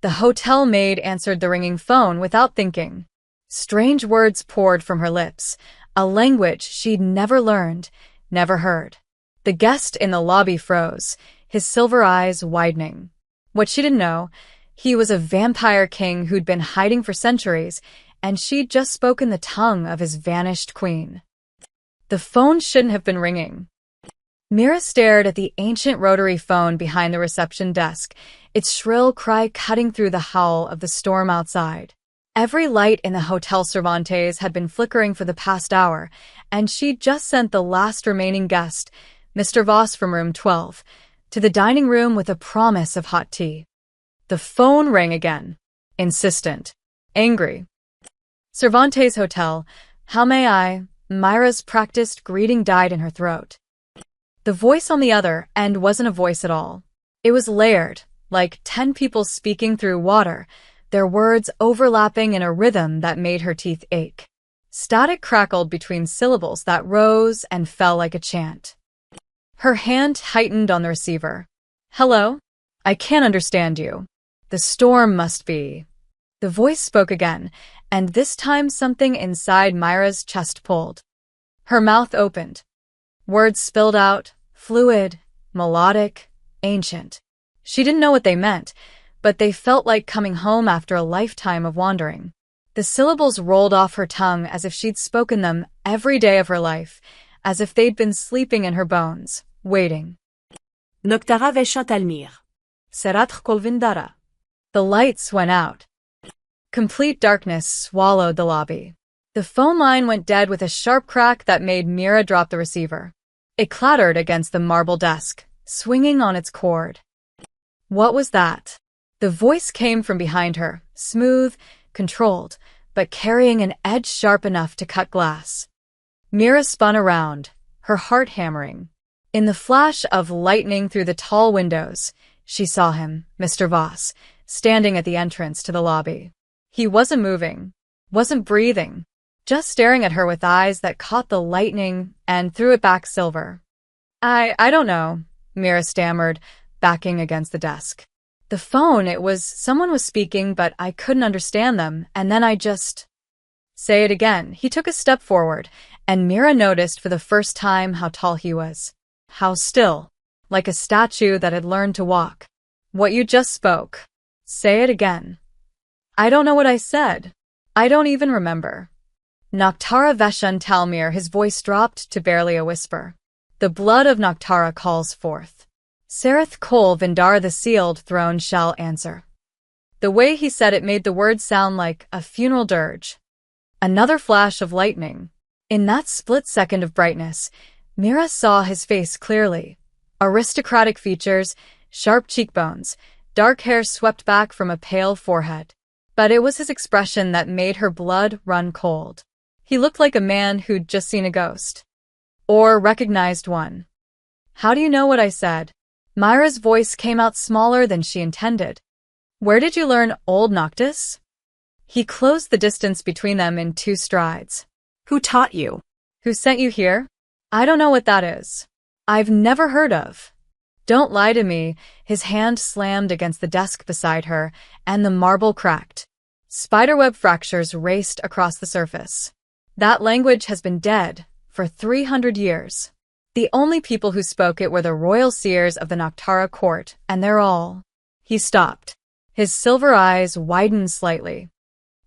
The hotel maid answered the ringing phone without thinking. Strange words poured from her lips, a language she'd never learned, never heard. The guest in the lobby froze, his silver eyes widening. What she didn't know, he was a vampire king who'd been hiding for centuries, and she'd just spoken the tongue of his vanished queen. The phone shouldn't have been ringing. Mira stared at the ancient rotary phone behind the reception desk, its shrill cry cutting through the howl of the storm outside. Every light in the Hotel Cervantes had been flickering for the past hour, and she'd just sent the last remaining guest, Mr. Voss from room 12, to the dining room with a promise of hot tea. The phone rang again, insistent, angry. Cervantes Hotel, how may I? Myra's practiced greeting died in her throat. The voice on the other end wasn't a voice at all. It was layered, like 10 people speaking through water, their words overlapping in a rhythm that made her teeth ache. Static crackled between syllables that rose and fell like a chant. Her hand tightened on the receiver. Hello? I can't understand you. The storm must be. The voice spoke again, and this time something inside Myra's chest pulled. Her mouth opened. Words spilled out, fluid, melodic, ancient. She didn't know what they meant, but they felt like coming home after a lifetime of wandering. The syllables rolled off her tongue as if she'd spoken them every day of her life, as if they'd been sleeping in her bones, waiting. Noctara veshat almir. Serat kolvindara. The lights went out. Complete darkness swallowed the lobby. The phone line went dead with a sharp crack that made Mira drop the receiver. It clattered against the marble desk, swinging on its cord. What was that? The voice came from behind her, smooth, controlled, but carrying an edge sharp enough to cut glass. Mira spun around, her heart hammering. In the flash of lightning through the tall windows, she saw him, Mr. Voss, standing at the entrance to the lobby. He wasn't moving, wasn't breathing, just staring at her with eyes that caught the lightning and threw it back silver. I don't know, Mira stammered, backing against the desk. The phone, someone was speaking, but I couldn't understand them, and then I just... Say it again. He took a step forward, and Mira noticed for the first time how tall he was. How still, like a statue that had learned to walk. What you just spoke. Say it again. I don't know what I said. I don't even remember. Noctara Veshun Talmir, his voice dropped to barely a whisper. The blood of Noctara calls forth. Sereth Kol Vindar, the sealed throne, shall answer. The way he said it made the words sound like a funeral dirge. Another flash of lightning. In that split second of brightness, Mira saw his face clearly. Aristocratic features, sharp cheekbones, dark hair swept back from a pale forehead. But it was his expression that made her blood run cold. He looked like a man who'd just seen a ghost. Or recognized one. How do you know what I said? Myra's voice came out smaller than she intended. Where did you learn Old Noctis? He closed the distance between them in 2 strides. Who taught you? Who sent you here? I don't know what that is. I've never heard of. Don't lie to me. His hand slammed against the desk beside her, and the marble cracked. Spiderweb fractures raced across the surface. That language has been dead for 300 years. The only people who spoke it were the royal seers of the Noctara court, and they're all... He stopped. His silver eyes widened slightly.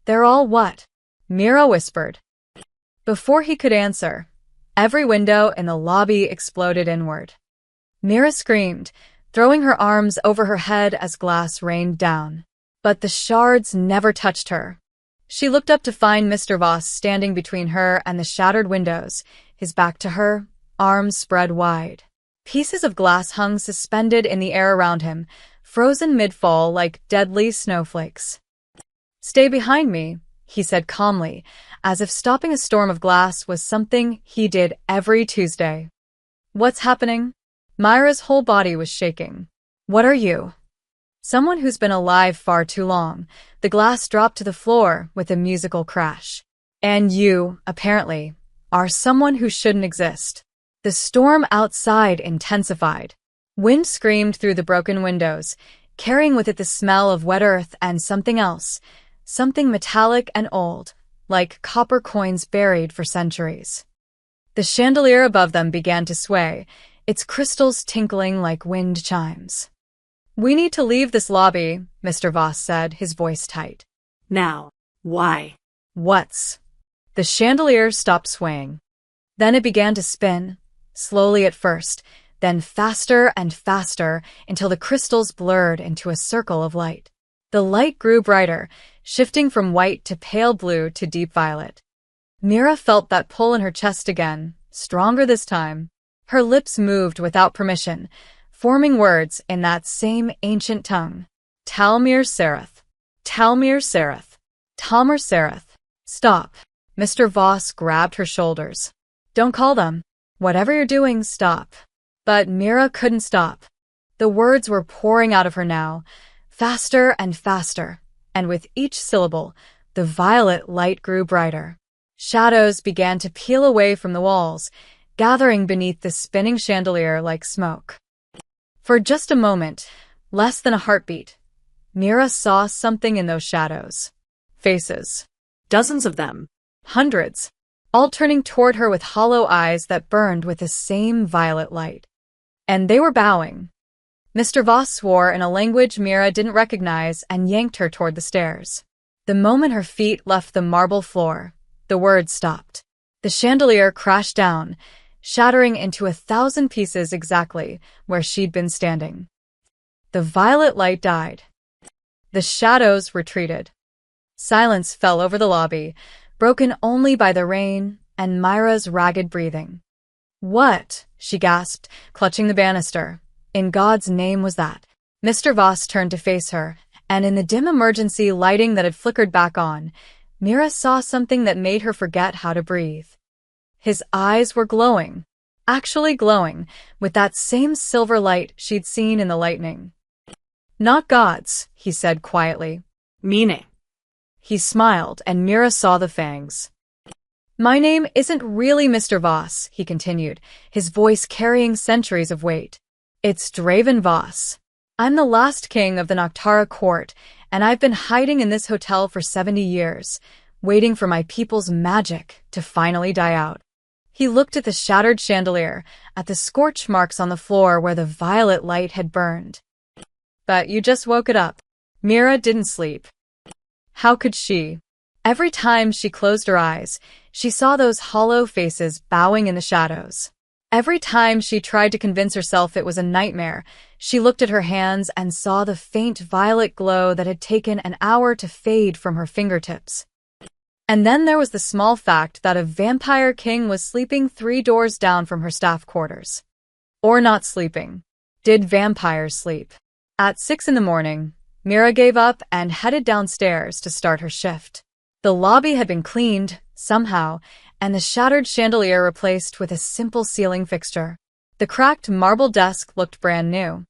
They're all what? Mira whispered. Before he could answer, every window in the lobby exploded inward. Mira screamed, throwing her arms over her head as glass rained down. But the shards never touched her. She looked up to find Mr. Voss standing between her and the shattered windows, his back to her, arms spread wide. Pieces of glass hung suspended in the air around him, frozen mid-fall like deadly snowflakes. Stay behind me, he said calmly, as if stopping a storm of glass was something he did every Tuesday. What's happening? Myra's whole body was shaking. What are you? Someone who's been alive far too long. The glass dropped to the floor with a musical crash. And you, apparently, are someone who shouldn't exist. The storm outside intensified. Wind screamed through the broken windows, carrying with it the smell of wet earth and something else, something metallic and old, like copper coins buried for centuries. The chandelier above them began to sway, its crystals tinkling like wind chimes. "We need to leave this lobby," Mr. Voss said, his voice tight. Now. Why? "What's?" The chandelier stopped swaying. Then it began to spin, slowly at first, then faster and faster until the crystals blurred into a circle of light. The light grew brighter, shifting from white to pale blue to deep violet. Mira felt that pull in her chest again, stronger this time. Her lips moved without permission, forming words in that same ancient tongue. Talmir Sereth. Talmir Sereth. Talmir Sereth. "Stop." Mr. Voss grabbed her shoulders. "Don't call them. Whatever you're doing, stop." But Mira couldn't stop. The words were pouring out of her now, faster and faster, and with each syllable, the violet light grew brighter. Shadows began to peel away from the walls, gathering beneath the spinning chandelier like smoke. For just a moment, less than a heartbeat, Mira saw something in those shadows. Faces. Dozens of them. Hundreds. All turning toward her with hollow eyes that burned with the same violet light. And they were bowing. Mr. Voss swore in a language Mira didn't recognize and yanked her toward the stairs. The moment her feet left the marble floor, the words stopped. The chandelier crashed down, shattering into 1,000 pieces exactly where she'd been standing. The violet light died. The shadows retreated. Silence fell over the lobby, broken only by the rain and Myra's ragged breathing. "What?" she gasped, clutching the banister. "In God's name was that?" Mr. Voss turned to face her, and in the dim emergency lighting that had flickered back on, Mira saw something that made her forget how to breathe. His eyes were glowing, actually glowing, with that same silver light she'd seen in the lightning. "Not God's," he said quietly. Meaning? He smiled, and Mira saw the fangs. "My name isn't really Mr. Voss," he continued, his voice carrying centuries of weight. "It's Draven Voss. I'm the last king of the Noctara court, and I've been hiding in this hotel for 70 years, waiting for my people's magic to finally die out." He looked at the shattered chandelier, at the scorch marks on the floor where the violet light had burned. "But you just woke it up." Mira didn't sleep. How could she? Every time she closed her eyes, she saw those hollow faces bowing in the shadows. Every time she tried to convince herself it was a nightmare, she looked at her hands and saw the faint violet glow that had taken an hour to fade from her fingertips. And then there was the small fact that a vampire king was sleeping 3 doors down from her staff quarters. Or not sleeping. Did vampires sleep? At 6 in the morning, Mira gave up and headed downstairs to start her shift. The lobby had been cleaned, somehow, and the shattered chandelier replaced with a simple ceiling fixture. The cracked marble desk looked brand new.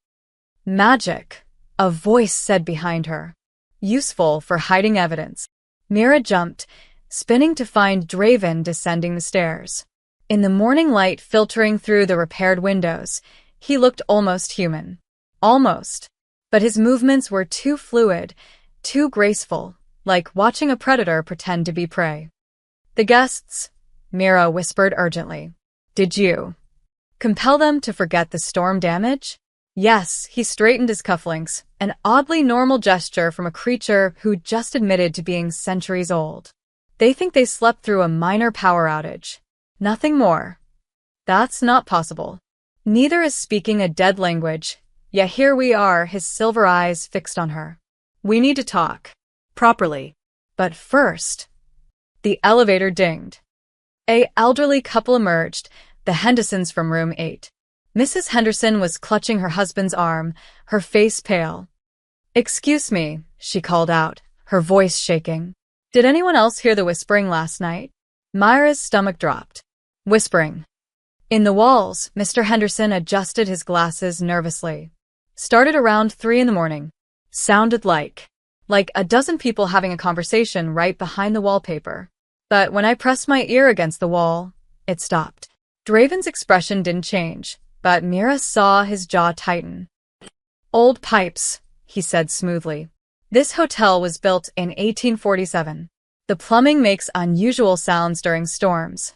"Magic," a voice said behind her. "Useful for hiding evidence." Mira jumped, spinning to find Draven descending the stairs. In the morning light filtering through the repaired windows, he looked almost human. Almost. But his movements were too fluid, too graceful, like watching a predator pretend to be prey. "The guests," Mira whispered urgently. "Did you compel them to forget the storm damage?" "Yes," he straightened his cufflinks, an oddly normal gesture from a creature who'd just admitted to being centuries old. "They think they slept through a minor power outage. Nothing more." "That's not possible. Neither is speaking a dead language. Yet here we are, his silver eyes fixed on her. "We need to talk. Properly. But first." The elevator dinged. An elderly couple emerged, the Hendersons from room 8. Mrs. Henderson was clutching her husband's arm, her face pale. "Excuse me," she called out, her voice shaking. "Did anyone else hear the whispering last night?" Myra's stomach dropped. Whispering. In the walls, Mr. Henderson adjusted his glasses nervously. "Started around 3 in the morning. Sounded like a dozen people having a conversation right behind the wallpaper. But when I pressed my ear against the wall, it stopped." Draven's expression didn't change, but Mira saw his jaw tighten. "Old pipes," he said smoothly. This hotel was built in 1847. The plumbing makes unusual sounds during storms.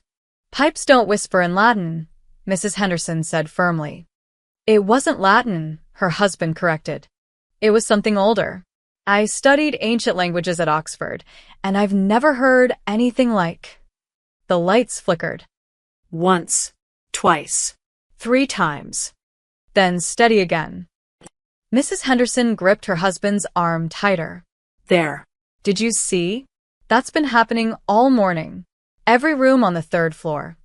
Pipes don't whisper in Latin, Mrs. Henderson said firmly. It wasn't Latin, her husband corrected. It was something older. I studied ancient languages at Oxford, and I've never heard anything like. The lights flickered. Once. Twice. 3 times. Then steady again. Mrs. Henderson gripped her husband's arm tighter. There. Did you see? That's been happening all morning. Every room on the 3rd floor.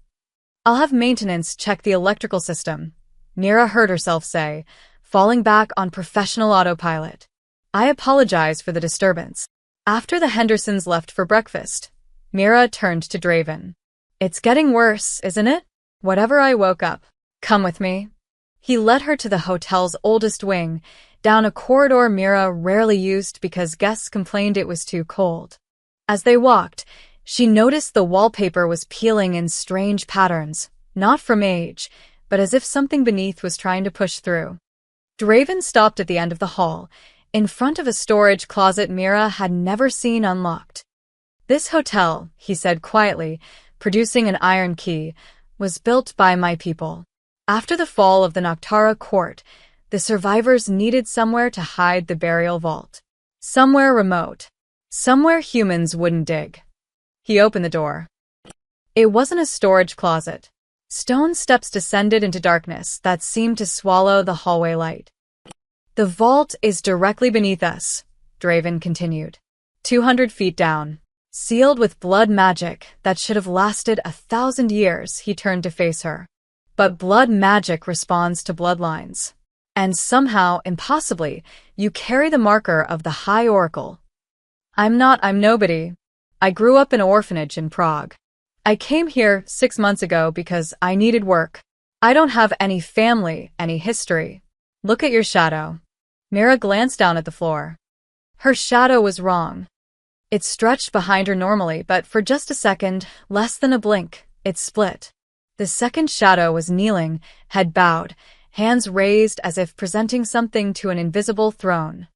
I'll have maintenance check the electrical system, Mira heard herself say, falling back on professional autopilot. I apologize for the disturbance. After the Hendersons left for breakfast, Mira turned to Draven. It's getting worse, isn't it? Whatever I woke up. Come with me. He led her to the hotel's oldest wing, down a corridor Mira rarely used because guests complained it was too cold. As they walked, she noticed the wallpaper was peeling in strange patterns, not from age, but as if something beneath was trying to push through. Draven stopped at the end of the hall, in front of a storage closet Mira had never seen unlocked. This hotel, he said quietly, producing an iron key, was built by my people. After the fall of the Noctara court, the survivors needed somewhere to hide the burial vault. Somewhere remote. Somewhere humans wouldn't dig. He opened the door. It wasn't a storage closet. Stone steps descended into darkness that seemed to swallow the hallway light. The vault is directly beneath us, Draven continued. 200 feet down. Sealed with blood magic that should have lasted 1,000 years, he turned to face her. But blood magic responds to bloodlines. And somehow, impossibly, you carry the marker of the High Oracle. I'm nobody. I grew up in an orphanage in Prague. I came here 6 months ago because I needed work. I don't have any family, any history. Look at your shadow. Mira glanced down at the floor. Her shadow was wrong. It stretched behind her normally, but for just a second, less than a blink, it split. The second shadow was kneeling, head bowed, hands raised as if presenting something to an invisible throne.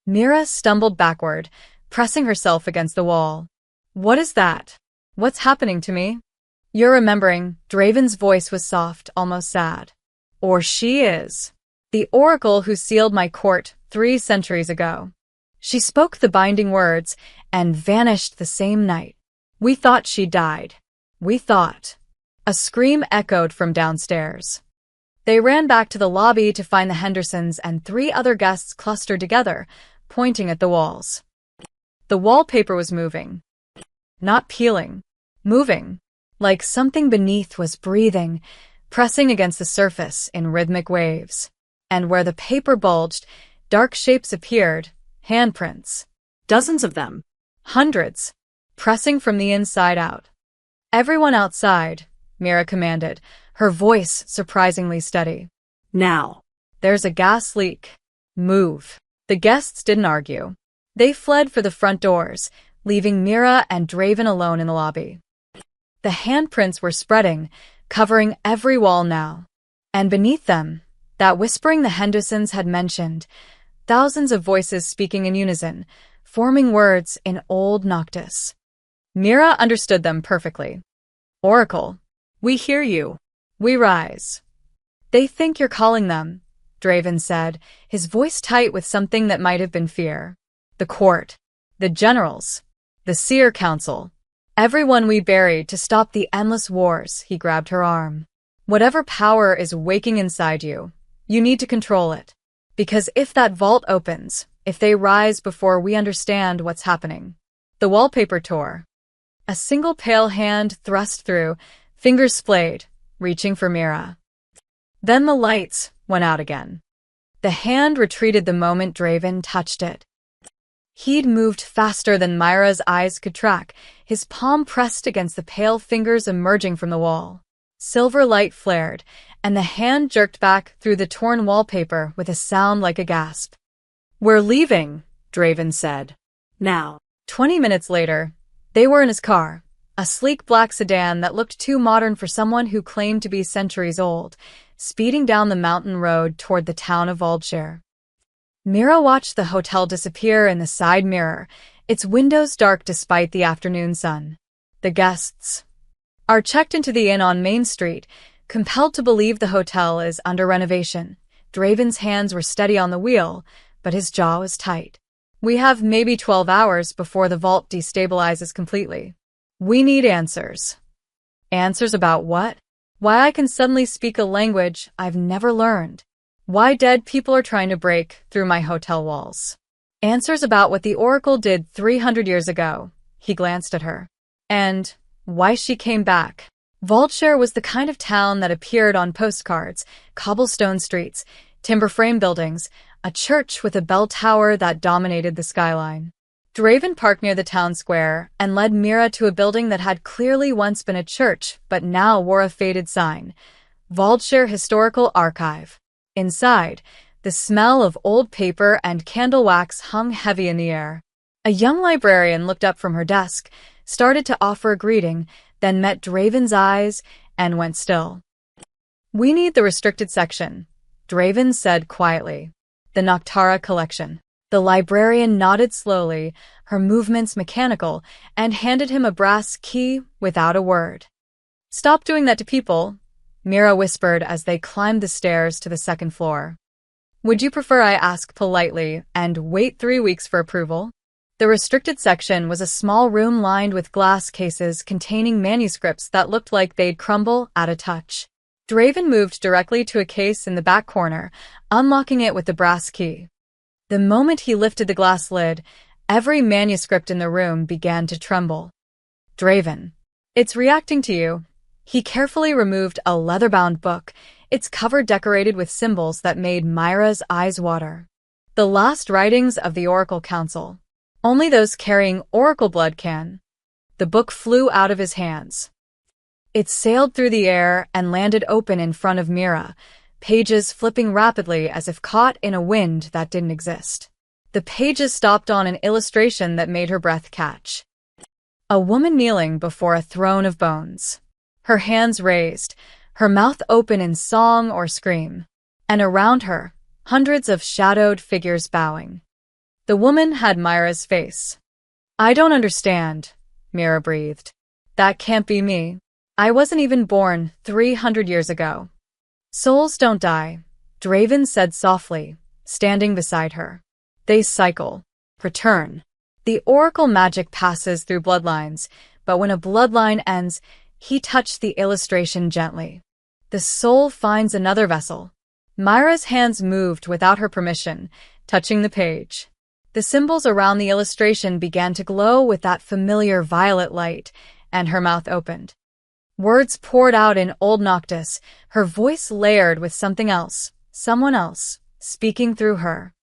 Mira stumbled backward, pressing herself against the wall. What is that? What's happening to me? You're remembering, Draven's voice was soft, almost sad. Or she is. The oracle who sealed my court 3 centuries ago. She spoke the binding words and vanished the same night. We thought she died. We thought. A scream echoed from downstairs. They ran back to the lobby to find the Hendersons and 3 other guests clustered together, pointing at the walls. The wallpaper was moving. Not peeling. Moving. Like something beneath was breathing, pressing against the surface in rhythmic waves. And where the paper bulged, dark shapes appeared, handprints. Dozens of them. Hundreds. Pressing from the inside out. Everyone outside, Mira commanded, her voice surprisingly steady. Now. There's a gas leak. Move. The guests didn't argue. They fled for the front doors, leaving Mira and Draven alone in the lobby. The handprints were spreading, covering every wall now. And beneath them, that whispering the Hendersons had mentioned, thousands of voices speaking in unison, forming words in Old Noctis. Mira understood them perfectly. Oracle. We hear you. We rise. They think you're calling them, Draven said, his voice tight with something that might have been fear. The court. The generals. The Seer Council. Everyone we buried to stop the endless wars, he grabbed her arm. Whatever power is waking inside you, you need to control it. Because if that vault opens, if they rise before we understand what's happening. The wallpaper tore. A single pale hand thrust through, fingers splayed, reaching for Mira. Then the lights went out again. The hand retreated the moment Draven touched it. He'd moved faster than Myra's eyes could track, his palm pressed against the pale fingers emerging from the wall. Silver light flared, and the hand jerked back through the torn wallpaper with a sound like a gasp. We're leaving, Draven said. Now. 20 minutes later, they were in his car, a sleek black sedan that looked too modern for someone who claimed to be centuries old, speeding down the mountain road toward the town of Aldshire. Mira watched the hotel disappear in the side mirror, its windows dark despite the afternoon sun. The guests are checked into the inn on Main Street, compelled to believe the hotel is under renovation. Draven's hands were steady on the wheel, but his jaw was tight. We have maybe 12 hours before the vault destabilizes completely. We need answers. Answers about what? Why I can suddenly speak a language I've never learned. Why dead people are trying to break through my hotel walls. Answers about what the Oracle did 300 years ago. He glanced at her. And why she came back. Vaultshire was the kind of town that appeared on postcards, cobblestone streets, timber frame buildings, a church with a bell tower that dominated the skyline. Draven parked near the town square and led Mira to a building that had clearly once been a church but now wore a faded sign. Vaultshire Historical Archive. Inside, the smell of old paper and candle wax hung heavy in the air. A young librarian looked up from her desk, started to offer a greeting, then met Draven's eyes and went still. We need the restricted section, Draven said quietly. The Noctara collection. The librarian nodded slowly, her movements mechanical, and handed him a brass key without a word. Stop doing that to people, Mira whispered as they climbed the stairs to the second floor. Would you prefer I ask politely and wait 3 weeks for approval? The restricted section was a small room lined with glass cases containing manuscripts that looked like they'd crumble at a touch. Draven moved directly to a case in the back corner, unlocking it with the brass key. The moment he lifted the glass lid, every manuscript in the room began to tremble. Draven. It's reacting to you. He carefully removed a leather-bound book, its cover decorated with symbols that made Myra's eyes water. The last writings of the Oracle Council. Only those carrying Oracle blood can. The book flew out of his hands. It sailed through the air and landed open in front of Mira, pages flipping rapidly as if caught in a wind that didn't exist. The pages stopped on an illustration that made her breath catch. A woman kneeling before a throne of bones. Her hands raised, her mouth open in song or scream. And around her, hundreds of shadowed figures bowing. The woman had Myra's face. I don't understand, Mira breathed. That can't be me. I wasn't even born 300 years ago. Souls don't die, Draven said softly, standing beside her. They cycle, return. The Oracle magic passes through bloodlines, but when a bloodline ends, he touched the illustration gently. The soul finds another vessel. Myra's hands moved without her permission, touching the page. The symbols around the illustration began to glow with that familiar violet light, and her mouth opened. Words poured out in Old Noctis, her voice layered with something else, someone else, speaking through her.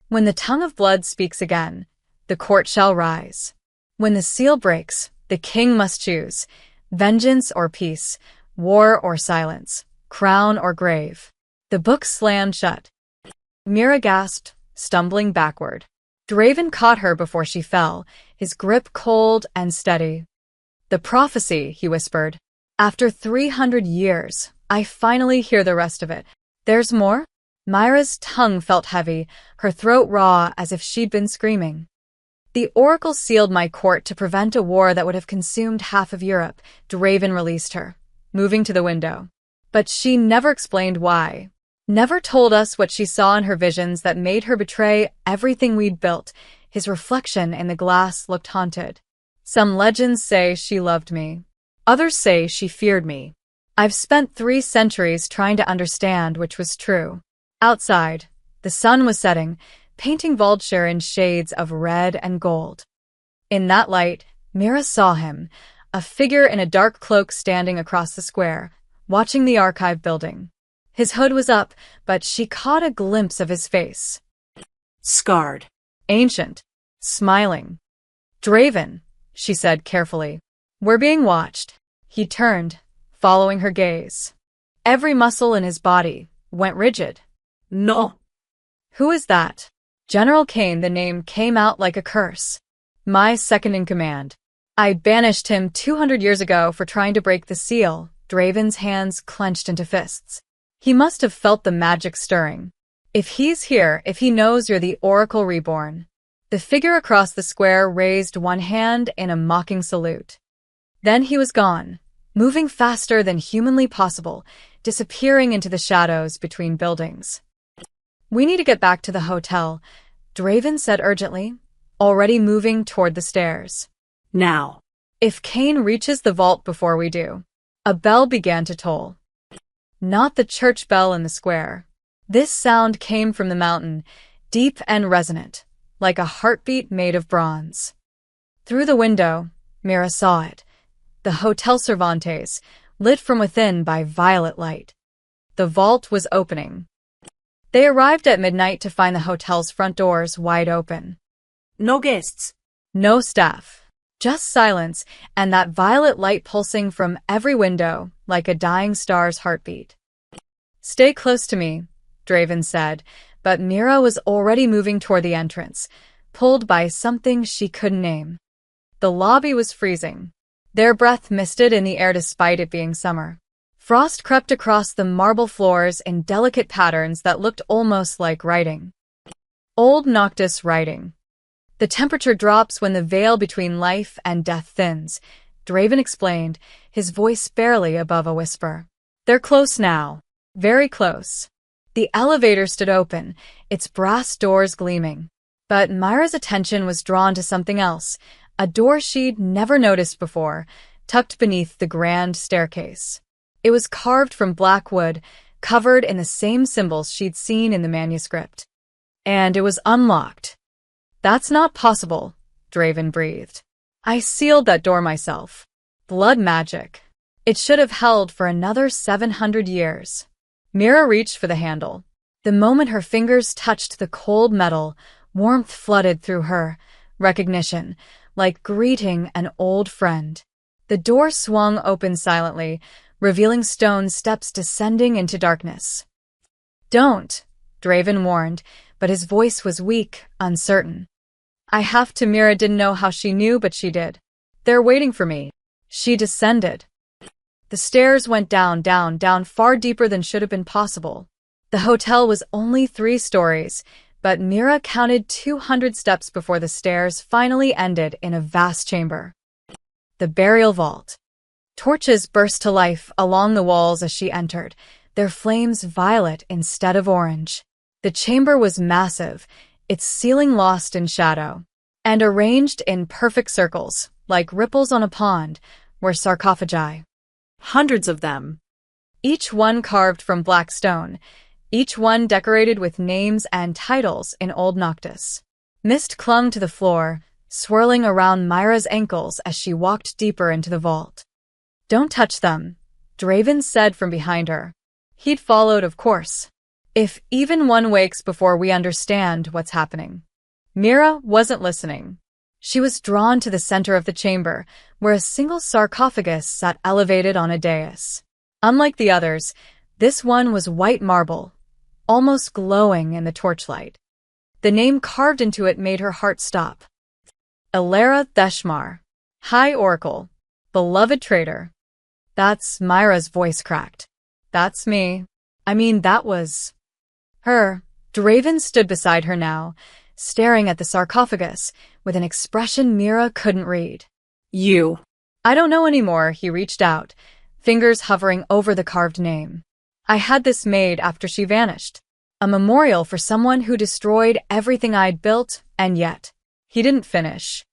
When the tongue of blood speaks again, the court shall rise. When the seal breaks, the king must choose, vengeance or peace, war or silence, crown or grave. The book slammed shut. Mira gasped, stumbling backward. Draven caught her before she fell, his grip cold and steady. The prophecy, he whispered. After 300 years, I finally hear the rest of it. There's more? Myra's tongue felt heavy, her throat raw as if she'd been screaming. The Oracle sealed my court to prevent a war that would have consumed half of Europe. Draven released her, moving to the window. But she never explained why. Never told us what she saw in her visions that made her betray everything we'd built. His reflection in the glass looked haunted. Some legends say she loved me. Others say she feared me. I've spent 3 centuries trying to understand which was true. Outside, the sun was setting, painting Vaultshire in shades of red and gold. In that light, Mira saw him, a figure in a dark cloak standing across the square, watching the archive building. His hood was up, but she caught a glimpse of his face. Scarred. Ancient. Smiling. Draven, she said carefully. We're being watched. He turned, following her gaze. Every muscle in his body went rigid. No. Who is that? General Kane, the name came out like a curse. My second in command. I banished him 200 years ago for trying to break the seal. Draven's hands clenched into fists. He must have felt the magic stirring. If he's here, if he knows you're the Oracle Reborn. The figure across the square raised one hand in a mocking salute. Then he was gone, moving faster than humanly possible, disappearing into the shadows between buildings. We need to get back to the hotel, Draven said urgently, already moving toward the stairs. Now. If Kane reaches the vault before we do. A bell began to toll. Not the church bell in the square. This sound came from the mountain, deep and resonant, like a heartbeat made of bronze. Through the window, Mira saw it. The Hotel Cervantes, lit from within by violet light. The vault was opening. They arrived at midnight to find the hotel's front doors wide open. No guests. No staff. Just silence and that violet light pulsing from every window like a dying star's heartbeat. Stay close to me, Draven said, but Mira was already moving toward the entrance, pulled by something she couldn't name. The lobby was freezing. Their breath misted in the air despite it being summer. Frost crept across the marble floors in delicate patterns that looked almost like writing. Old Noctis writing. The temperature drops when the veil between life and death thins, Draven explained, his voice barely above a whisper. They're close now. Very close. The elevator stood open, its brass doors gleaming. But Myra's attention was drawn to something else, a door she'd never noticed before, tucked beneath the grand staircase. It was carved from black wood, covered in the same symbols she'd seen in the manuscript. And it was unlocked. That's not possible, Draven breathed. I sealed that door myself. Blood magic. It should have held for another 700 years. Mira reached for the handle. The moment her fingers touched the cold metal, warmth flooded through her. Recognition, like greeting an old friend. The door swung open silently, revealing stone steps descending into darkness. Don't, Draven warned, but his voice was weak, uncertain. I have to. Mira didn't know how she knew, but she did. They're waiting for me. She descended. The stairs went down, far deeper than should have been possible. The hotel was only 3 stories, but Mira counted 200 steps before the stairs finally ended in a vast chamber. The burial vault. Torches burst to life along the walls as she entered, their flames violet instead of orange. The chamber was massive, its ceiling lost in shadow, and arranged in perfect circles, like ripples on a pond, were sarcophagi. Hundreds of them. Each one carved from black stone, each one decorated with names and titles in Old Noctis. Mist clung to the floor, swirling around Myra's ankles as she walked deeper into the vault. Don't touch them, Draven said from behind her. He'd followed, of course. If even one wakes before we understand what's happening. Mira wasn't listening. She was drawn to the center of the chamber, where a single sarcophagus sat elevated on a dais. Unlike the others, this one was white marble, almost glowing in the torchlight. The name carved into it made her heart stop. Elara Theshmar, High Oracle, beloved traitor. That's Myra's voice cracked. That's me. That was her. Draven stood beside her now, staring at the sarcophagus with an expression Mira couldn't read. You. I don't know anymore, he reached out, fingers hovering over the carved name. I had this made after she vanished. A memorial for someone who destroyed everything I'd built, and yet. He didn't finish.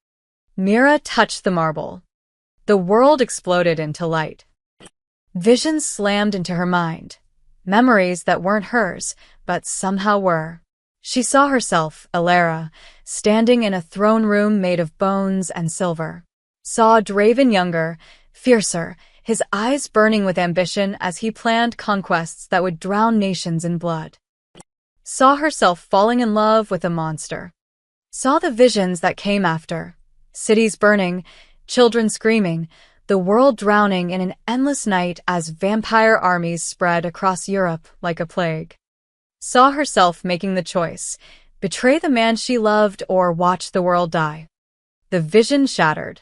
Mira touched the marble. The world exploded into light. Visions slammed into her mind. Memories that weren't hers, but somehow were. She saw herself, Elara, standing in a throne room made of bones and silver. Saw Draven younger, fiercer, his eyes burning with ambition as he planned conquests that would drown nations in blood. Saw herself falling in love with a monster. Saw the visions that came after. Cities burning, children screaming, the world drowning in an endless night as vampire armies spread across Europe like a plague. Saw herself making the choice, betray the man she loved or watch the world die. The vision shattered.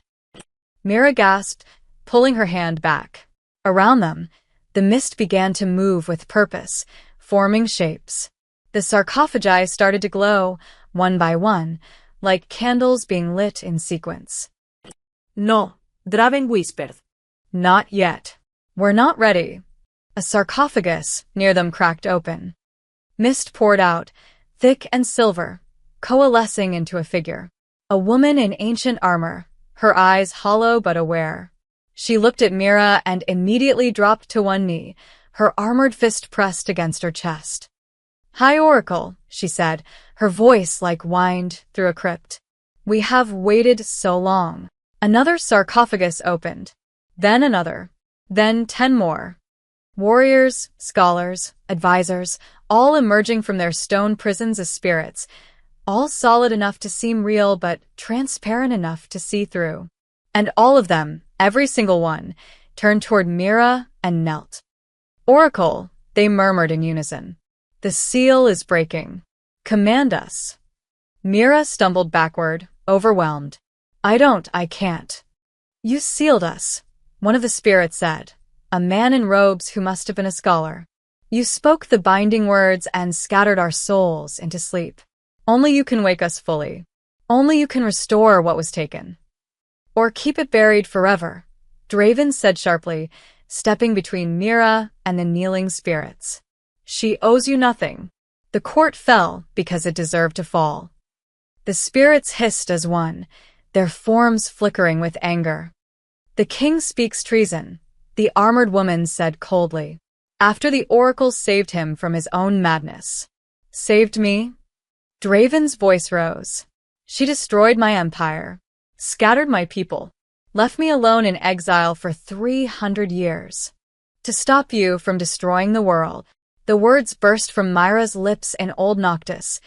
Mira gasped, pulling her hand back. Around them, the mist began to move with purpose, forming shapes. The sarcophagi started to glow, one by one, like candles being lit in sequence. No, Draven whispered. Not yet. We're not ready. A sarcophagus near them cracked open. Mist poured out, thick and silver, coalescing into a figure. A woman in ancient armor, her eyes hollow but aware. She looked at Mira and immediately dropped to one knee, her armored fist pressed against her chest. "High Oracle," she said, her voice like whined through a crypt. "We have waited so long." Another sarcophagus opened. Then another. Then 10 more. Warriors, scholars, advisors, all emerging from their stone prisons as spirits, all solid enough to seem real but transparent enough to see through. And all of them, every single one, turned toward Mira and knelt. "Oracle," they murmured in unison. "The seal is breaking. Command us." Mira stumbled backward, overwhelmed. I can't." "You sealed us," one of the spirits said, a man in robes who must have been a scholar. "You spoke the binding words and scattered our souls into sleep. Only you can wake us fully. Only you can restore what was taken. Or keep it buried forever," Draven said sharply, stepping between Mira and the kneeling spirits. "She owes you nothing." The court fell because it deserved to fall. The spirits hissed as one, their forms flickering with anger. "The king speaks treason," the armored woman said coldly. "After the oracle saved him from his own madness." "Saved me?" Draven's voice rose. "She destroyed my empire, scattered my people, left me alone in exile for 300 years. To stop you from destroying the world." The words burst from Myra's lips in Old Noctis,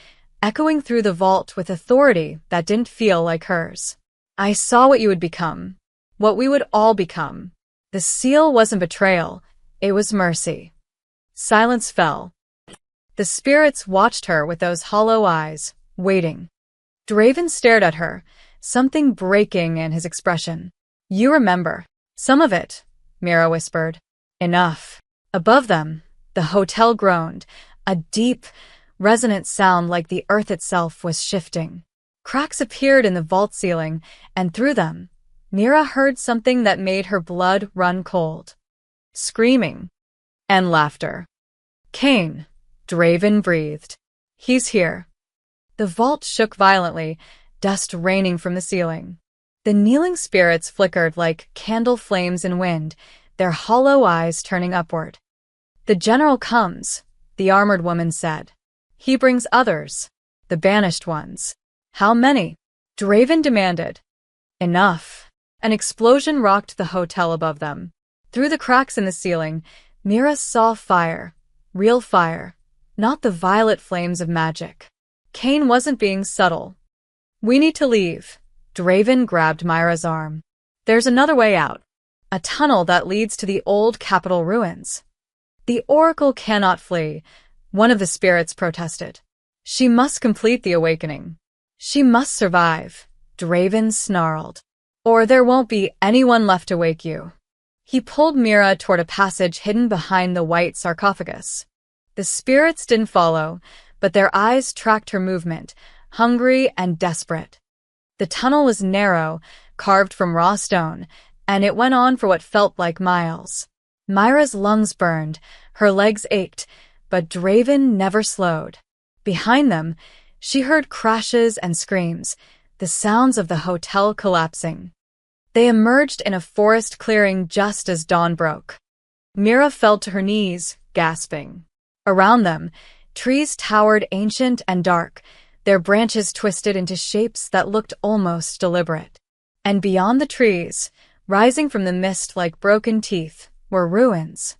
echoing through the vault with authority that didn't feel like hers. "I saw what you would become, what we would all become. The seal wasn't betrayal, it was mercy." Silence fell. The spirits watched her with those hollow eyes, waiting. Draven stared at her, something breaking in his expression. "You remember. Some of it," Mira whispered. "Enough." Above them, the hotel groaned, a deep, resonant sound like the earth itself was shifting. Cracks appeared in the vault ceiling, and through them, Mira heard something that made her blood run cold. Screaming. And laughter. "Cain," Draven breathed. "He's here." The vault shook violently, dust raining from the ceiling. The kneeling spirits flickered like candle flames in wind, their hollow eyes turning upward. "The general comes," the armored woman said. "He brings others, the banished ones." "How many?" Draven demanded. "Enough." An explosion rocked the hotel above them. Through the cracks in the ceiling, Mira saw fire, real fire, not the violet flames of magic. Cain wasn't being subtle. "We need to leave." Draven grabbed Myra's arm. "There's another way out. A tunnel that leads to the old capital ruins." "The oracle cannot flee," one of the spirits protested. "She must complete the awakening. She must survive," Draven snarled. "Or there won't be anyone left to wake you." He pulled Mira toward a passage hidden behind the white sarcophagus. The spirits didn't follow, but their eyes tracked her movement, hungry and desperate. The tunnel was narrow, carved from raw stone, and it went on for what felt like miles. Myra's lungs burned, her legs ached, but Draven never slowed. Behind them, she heard crashes and screams, the sounds of the hotel collapsing. They emerged in a forest clearing just as dawn broke. Mira fell to her knees, gasping. Around them, trees towered ancient and dark, their branches twisted into shapes that looked almost deliberate. And beyond the trees, rising from the mist like broken teeth, were ruins.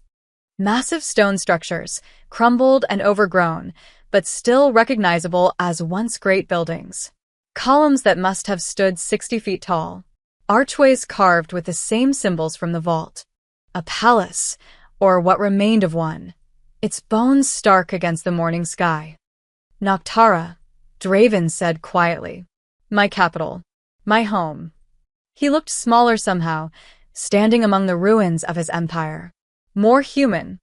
Massive stone structures, crumbled and overgrown, but still recognizable as once great buildings. Columns that must have stood 60 feet tall. Archways carved with the same symbols from the vault. A palace, or what remained of one, its bones stark against the morning sky. "Noctara," Draven said quietly. "My capital. My home." He looked smaller somehow, standing among the ruins of his empire. More human.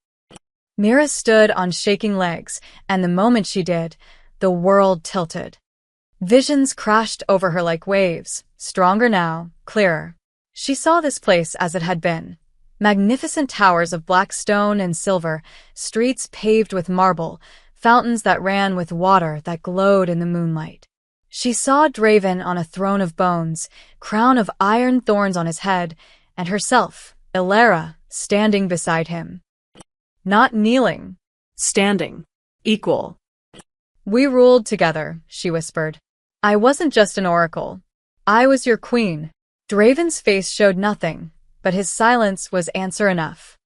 Mira stood on shaking legs, and the moment she did, the world tilted. Visions crashed over her like waves, stronger now, clearer. She saw this place as it had been. Magnificent towers of black stone and silver, streets paved with marble, fountains that ran with water that glowed in the moonlight. She saw Draven on a throne of bones, crown of iron thorns on his head, and herself, Ilara, standing beside him. Not kneeling. Standing. Equal. We ruled together, she whispered. I wasn't just an oracle. I was your queen. Draven's face showed nothing, but his silence was answer enough.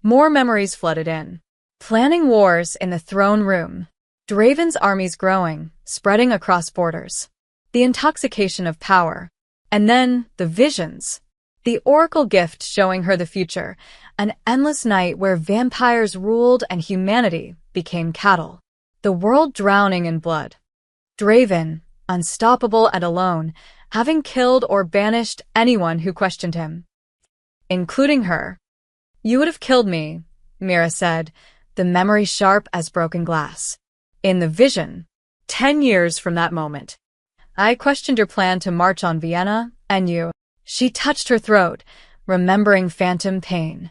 More memories flooded in. Planning wars in the throne room. Draven's armies growing, spreading across borders. The intoxication of power. And then, the visions. The oracle gift showing her the future. An endless night where vampires ruled and humanity became cattle. The world drowning in blood. Draven, unstoppable and alone, having killed or banished anyone who questioned him. Including her. You would have killed me, Mira said, the memory sharp as broken glass. In the vision, 10 years from that moment. I questioned your plan to march on Vienna, and you. She touched her throat, remembering phantom pain.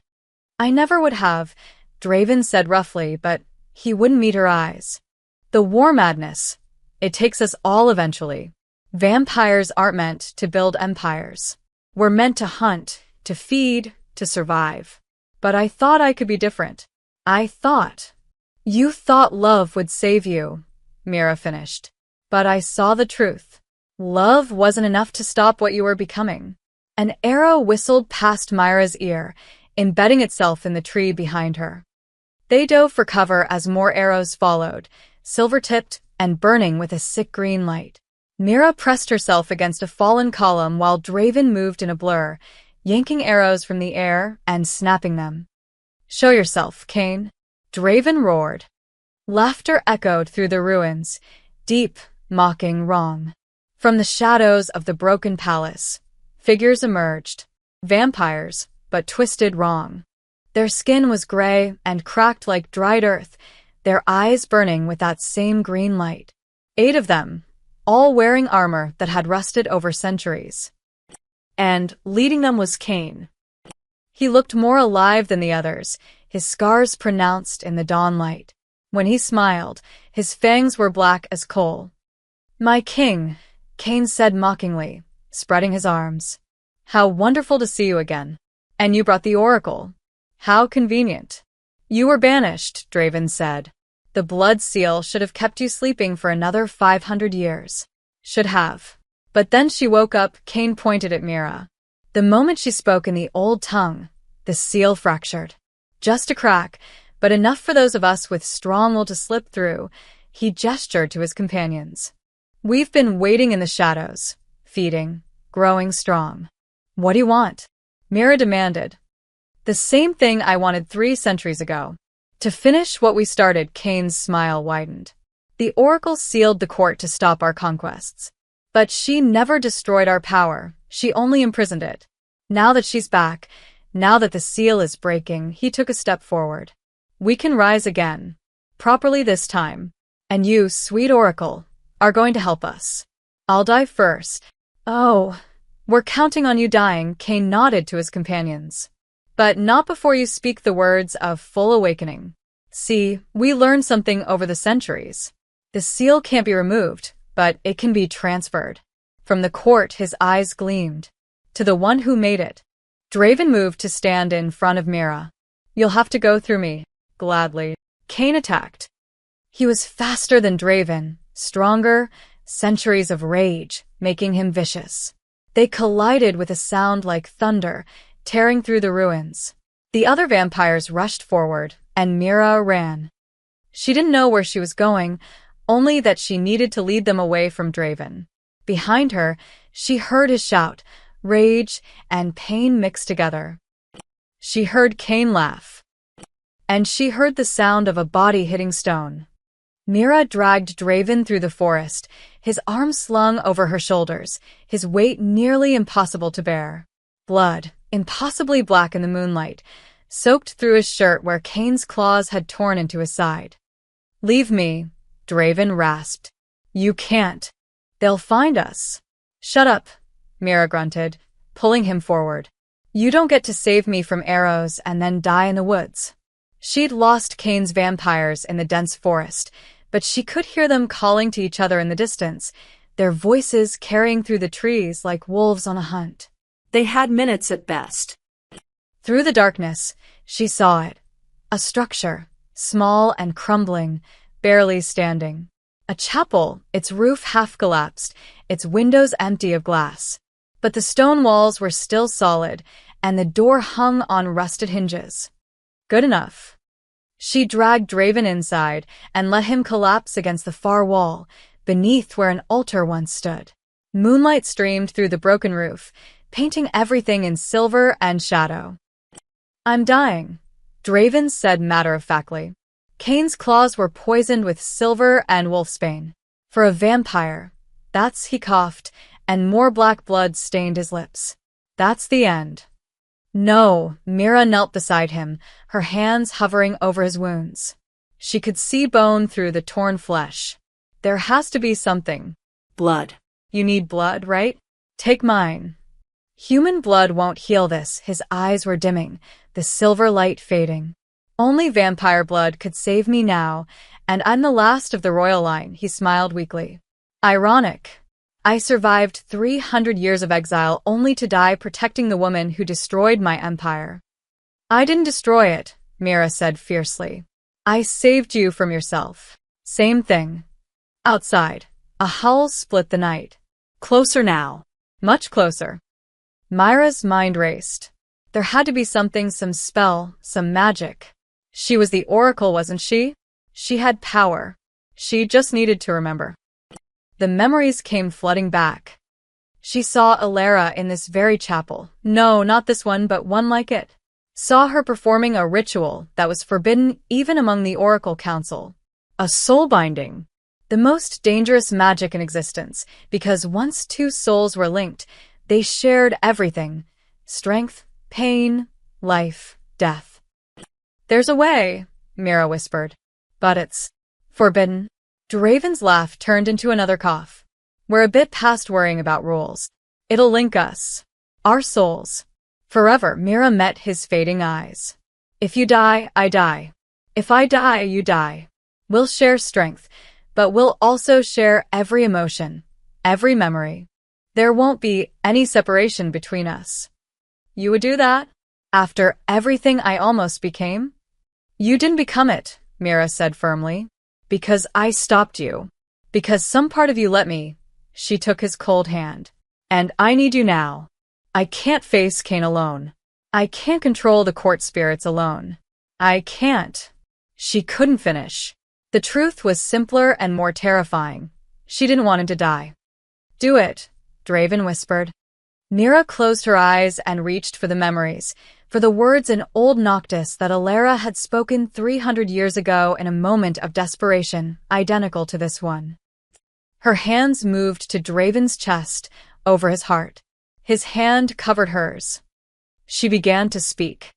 I never would have, Draven said roughly, but he wouldn't meet her eyes. The war madness. It takes us all eventually. Vampires aren't meant to build empires. We're meant to hunt, to feed, to survive. But I thought I could be different. I thought. You thought love would save you, Mira finished. But I saw the truth. Love wasn't enough to stop what you were becoming. An arrow whistled past Myra's ear, embedding itself in the tree behind her. They dove for cover as more arrows followed, silver-tipped and burning with a sick green light. Mira pressed herself against a fallen column while Draven moved in a blur, yanking arrows from the air and snapping them. Show yourself, Cain. Draven roared. Laughter echoed through the ruins, deep, mocking wrong. From the shadows of the broken palace, figures emerged. Vampires, but twisted wrong. Their skin was gray and cracked like dried earth, their eyes burning with that same green light. 8 of them, all wearing armor that had rusted over centuries. And leading them was Cain. He looked more alive than the others, his scars pronounced in the dawn light. When he smiled, his fangs were black as coal. My king, Cain said mockingly, spreading his arms. How wonderful to see you again. And you brought the oracle. How convenient. You were banished, Draven said. The blood seal should have kept you sleeping for another 500 years. Should have. But then she woke up, Cain pointed at Mira. The moment she spoke in the old tongue, the seal fractured. Just a crack, but enough for those of us with strong will to slip through. He gestured to his companions. We've been waiting in the shadows, feeding, growing strong. What do you want? Mira demanded. The same thing I wanted 3 centuries ago. To finish what we started, Cain's smile widened. The oracle sealed the court to stop our conquests. But she never destroyed our power, she only imprisoned it. Now that she's back, now that the seal is breaking, he took a step forward. We can rise again. Properly this time. And you, sweet oracle, are going to help us. I'll die first. Oh, we're counting on you dying, Cain nodded to his companions. But not before you speak the words of full awakening. See, we learned something over the centuries. The seal can't be removed, but it can be transferred. From the court his eyes gleamed. To the one who made it. Draven moved to stand in front of Mira. You'll have to go through me. Gladly. Cain attacked. He was faster than Draven, stronger, centuries of rage, making him vicious. They collided with a sound like thunder, tearing through the ruins. The other vampires rushed forward, and Mira ran. She didn't know where she was going, only that she needed to lead them away from Draven. Behind her, she heard his shout, rage and pain mixed together. She heard Cain laugh. And she heard the sound of a body hitting stone. Mira dragged Draven through the forest, his arms slung over her shoulders, his weight nearly impossible to bear. Blood, impossibly black in the moonlight, soaked through his shirt where Cain's claws had torn into his side. "Leave me," Draven rasped. "You can't. They'll find us." "Shut up," Mira grunted, pulling him forward. "You don't get to save me from arrows and then die in the woods." She'd lost Cain's vampires in the dense forest, but she could hear them calling to each other in the distance, their voices carrying through the trees like wolves on a hunt. They had minutes at best. Through the darkness, she saw it. A structure, small and crumbling, barely standing. A chapel, its roof half collapsed, its windows empty of glass. But the stone walls were still solid, and the door hung on rusted hinges. Good enough. She dragged Draven inside and let him collapse against the far wall, beneath where an altar once stood. Moonlight streamed through the broken roof, painting everything in silver and shadow. "I'm dying," Draven said matter-of-factly. Cain's claws were poisoned with silver and wolfsbane. For a vampire, he coughed, and more black blood stained his lips. "That's the end." "No," Mira knelt beside him, her hands hovering over his wounds. She could see bone through the torn flesh. "There has to be something." "Blood." "You need blood, right? Take mine." "Human blood won't heal this." His eyes were dimming, the silver light fading. "Only vampire blood could save me now, and I'm the last of the royal line," he smiled weakly. "Ironic. I survived 300 years of exile only to die protecting the woman who destroyed my empire." "I didn't destroy it," Mira said fiercely. "I saved you from yourself." "Same thing." Outside, a howl split the night. "Closer now." Much closer. Myra's mind raced. There had to be something, some spell, some magic. She was the Oracle, wasn't she? She had power. She just needed to remember. The memories came flooding back. She saw Alara in this very chapel. No, not this one, but one like it. Saw her performing a ritual that was forbidden even among the Oracle Council. A soul binding. The most dangerous magic in existence, because once two souls were linked, they shared everything. Strength, pain, life, death. "There's a way," Mira whispered. "But it's forbidden." Draven's laugh turned into another cough. "We're a bit past worrying about rules. It'll link us. Our souls. Forever." Mira met his fading eyes. "If you die, I die. If I die, you die. We'll share strength, but we'll also share every emotion, every memory. There won't be any separation between us." "You would do that? After everything I almost became?" "You didn't become it," Mira said firmly. "Because I stopped you. Because some part of you let me." She took his cold hand. "And I need you now. I can't face Cain alone. I can't control the court spirits alone. I can't." She couldn't finish. The truth was simpler and more terrifying. She didn't want him to die. "Do it," Draven whispered. Mira closed her eyes and reached for the memories, for the words in Old Noctis that Alara had spoken 300 years ago in a moment of desperation, identical to this one. Her hands moved to Draven's chest, over his heart. His hand covered hers. She began to speak.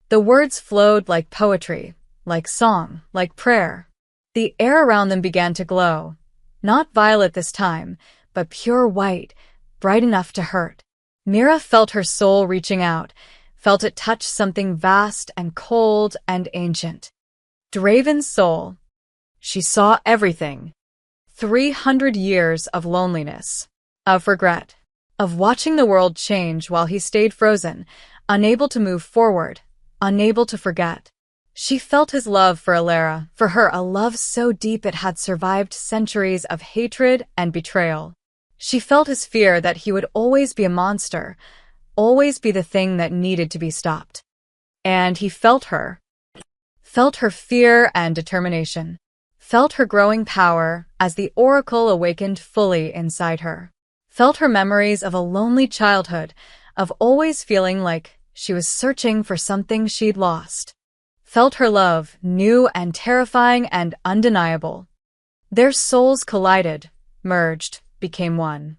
The words flowed like poetry, like song, like prayer. The air around them began to glow. Not violet this time, but pure white, bright enough to hurt. Mira felt her soul reaching out, felt it touch something vast and cold and ancient. Draven's soul. She saw everything. 300 years of loneliness, of regret, of watching the world change while he stayed frozen, unable to move forward, unable to forget. She felt his love for Alara, for her a love so deep it had survived centuries of hatred and betrayal. She felt his fear that he would always be a monster, always be the thing that needed to be stopped. And he felt her fear and determination, felt her growing power as the Oracle awakened fully inside her, felt her memories of a lonely childhood, of always feeling like she was searching for something she'd lost, felt her love, new and terrifying and undeniable. Their souls collided, merged, became one.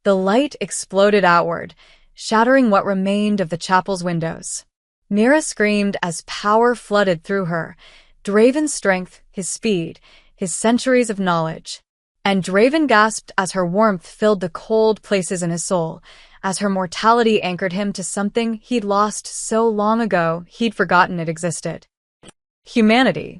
The light exploded outward, shattering what remained of the chapel's windows. Mira screamed as power flooded through her. Draven's strength, his speed, his centuries of knowledge. And Draven gasped as her warmth filled the cold places in his soul, as her mortality anchored him to something he'd lost so long ago he'd forgotten it existed. Humanity.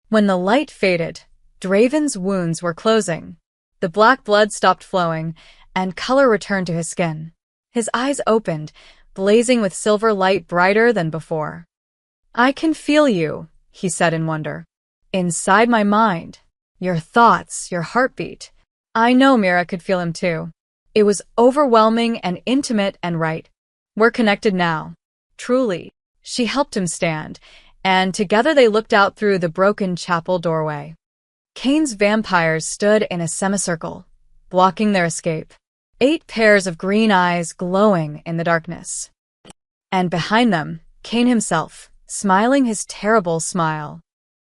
When the light faded, Draven's wounds were closing. The black blood stopped flowing, and color returned to his skin. His eyes opened, blazing with silver light brighter than before. "I can feel you," he said in wonder. "Inside my mind. Your thoughts, your heartbeat." I know Mira could feel him too. It was overwhelming and intimate and right. "We're connected now. Truly." She helped him stand, and together they looked out through the broken chapel doorway. Cain's vampires stood in a semicircle, blocking their escape. 8 pairs of green eyes glowing in the darkness. And behind them, Cain himself, smiling his terrible smile.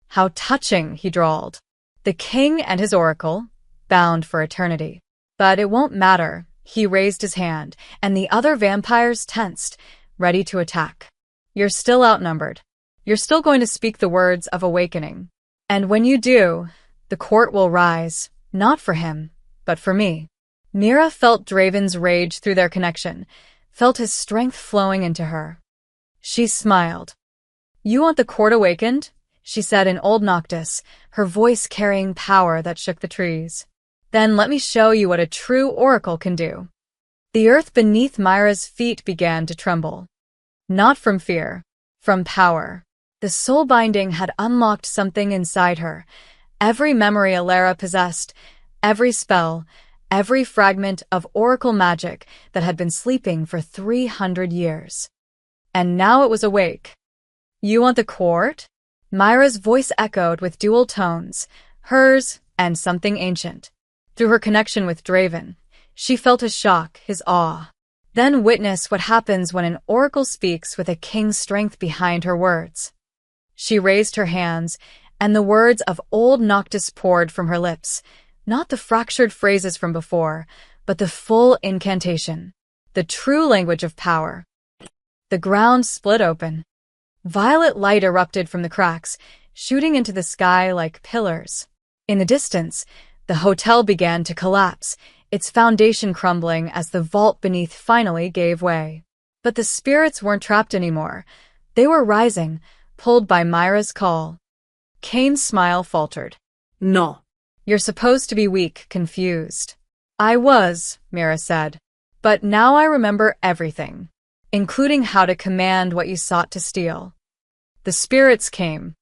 "How touching," he drawled. "The king and his oracle, bound for eternity. But it won't matter." He raised his hand, and the other vampires tensed, ready to attack. "You're still outnumbered. You're still going to speak the words of awakening. And when you do, the court will rise, not for him, but for me." Mira felt Draven's rage through their connection, felt his strength flowing into her. She smiled. "You want the court awakened?" she said in Old Noctis, her voice carrying power that shook the trees. "Then let me show you what a true oracle can do." The earth beneath Mira's feet began to tremble. Not from fear, from power. The soul binding had unlocked something inside her. Every memory Alara possessed, every spell, every fragment of oracle magic that had been sleeping for 300 years. And now it was awake. "You want the court?" Mira's voice echoed with dual tones, hers and something ancient. Through her connection with Draven, she felt his shock, his awe. Then witness what happens when an oracle speaks with a king's strength behind her words. She raised her hands, and the words of Old Noctis poured from her lips, not the fractured phrases from before, but the full incantation, the true language of power. The ground split open. Violet light erupted from the cracks, shooting into the sky like pillars. In the distance, the hotel began to collapse, its foundation crumbling as the vault beneath finally gave way. But the spirits weren't trapped anymore. They were rising, pulled by Mira's call. Cain's smile faltered. "No." "You're supposed to be weak, confused." "I was," Mira said. "But now I remember everything, including how to command what you sought to steal." The spirits came.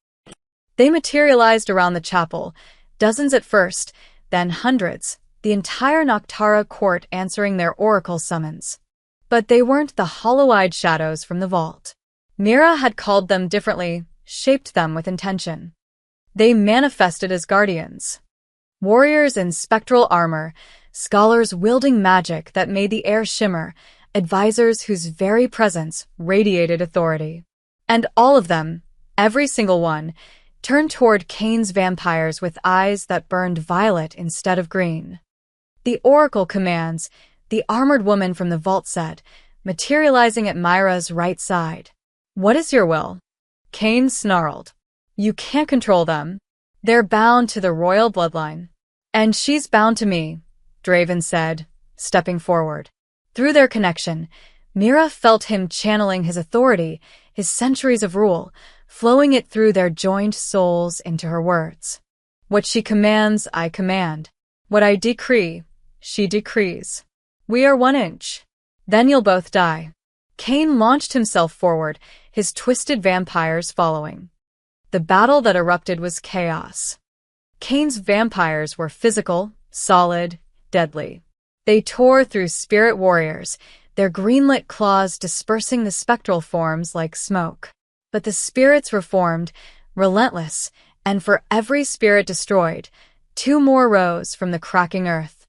They materialized around the chapel, dozens at first, then hundreds, the entire Noctara court answering their oracle summons. But they weren't the hollow-eyed shadows from the vault. Mira had called them differently, shaped them with intention. They manifested as guardians. Warriors in spectral armor, scholars wielding magic that made the air shimmer, advisors whose very presence radiated authority. And all of them, every single one, turned toward Cain's vampires with eyes that burned violet instead of green. "The oracle commands," the armored woman from the vault said, materializing at Mira's right side. "What is your will?" Cain snarled. "You can't control them. They're bound to the royal bloodline." "And she's bound to me," Draven said, stepping forward. Through their connection, Mira felt him channeling his authority, his centuries of rule, flowing it through their joined souls into her words. "What she commands, I command. What I decree, she decrees. We are 1 inch. Then you'll both die." Cain launched himself forward, his twisted vampires following. The battle that erupted was chaos. Cain's vampires were physical, solid, deadly. They tore through spirit warriors, their greenlit claws dispersing the spectral forms like smoke. But the spirits reformed, relentless, and for every spirit destroyed, 2 more rose from the cracking earth.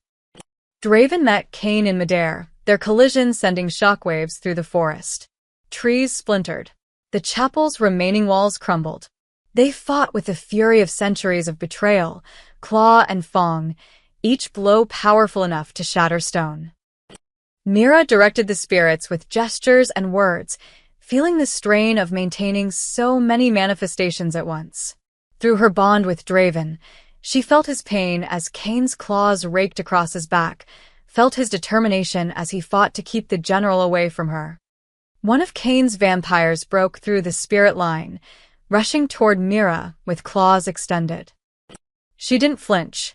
Draven met Cain in midair, their collision sending shockwaves through the forest. Trees splintered. The chapel's remaining walls crumbled. They fought with the fury of centuries of betrayal, claw and fang, each blow powerful enough to shatter stone. Mira directed the spirits with gestures and words, feeling the strain of maintaining so many manifestations at once. Through her bond with Draven, she felt his pain as Kane's claws raked across his back, felt his determination as he fought to keep the general away from her. One of Kane's vampires broke through the spirit line, rushing toward Mira with claws extended. She didn't flinch.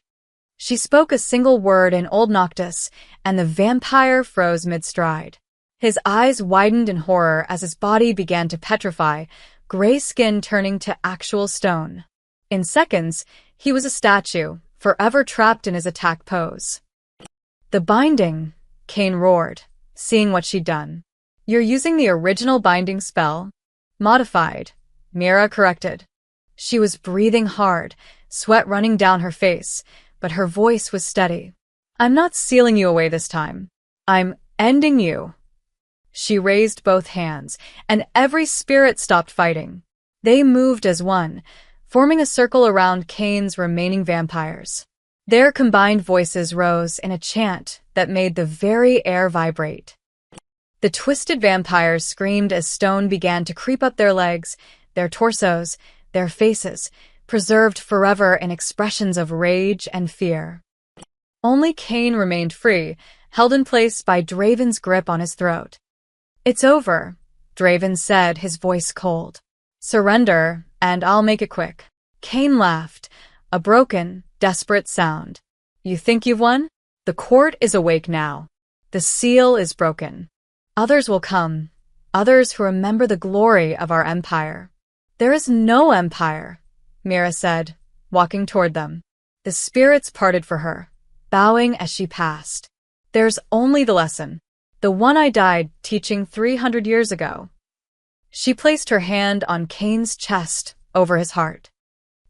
She spoke a single word in Old Noctis, and the vampire froze mid-stride. His eyes widened in horror as his body began to petrify, gray skin turning to actual stone. In seconds, he was a statue, forever trapped in his attack pose. "The binding," Kane roared, seeing what she'd done. "You're using the original binding spell?" "Modified," Mira corrected. She was breathing hard, sweat running down her face, but her voice was steady. "I'm not sealing you away this time. I'm ending you." She raised both hands, and every spirit stopped fighting. They moved as one, forming a circle around Kane's remaining vampires. Their combined voices rose in a chant that made the very air vibrate. The twisted vampires screamed as stone began to creep up their legs, their torsos, their faces, preserved forever in expressions of rage and fear. Only Kane remained free, held in place by Draven's grip on his throat. "It's over," Draven said, his voice cold. "Surrender, and I'll make it quick." Kane laughed, a broken, desperate sound. "You think you've won? The court is awake now. The seal is broken. Others will come, others who remember the glory of our empire." "There is no empire," Mira said, walking toward them. The spirits parted for her, bowing as she passed. "There's only the lesson. The one I died teaching 300 years ago." She placed her hand on Kane's chest over his heart.